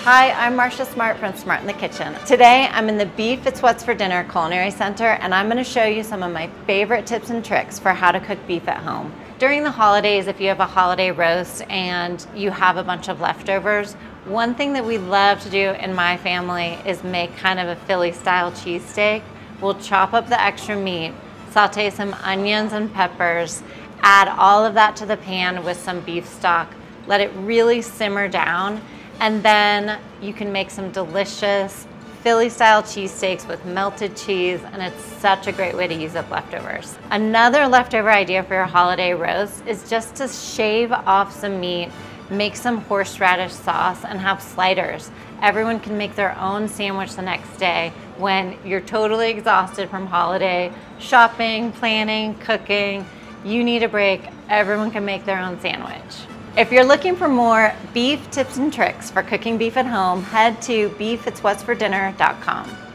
Hi, I'm Marcia Smart from Smart in the Kitchen. Today I'm in the Beef It's What's for Dinner Culinary Center, and I'm going to show you some of my favorite tips and tricks for how to cook beef at home. During the holidays, if you have a holiday roast and you have a bunch of leftovers, one thing that we love to do in my family is make kind of a Philly style cheesesteak. We'll chop up the extra meat, saute some onions and peppers, add all of that to the pan with some beef stock, let it really simmer down, and then you can make some delicious Philly style cheesesteaks with melted cheese, and it's such a great way to use up leftovers. Another leftover idea for your holiday roast is just to shave off some meat, make some horseradish sauce, and have sliders. Everyone can make their own sandwich the next day when you're totally exhausted from holiday shopping, planning, cooking. You need a break. Everyone can make their own sandwich. If you're looking for more beef tips and tricks for cooking beef at home, head to beefitswhatsfordinner.com.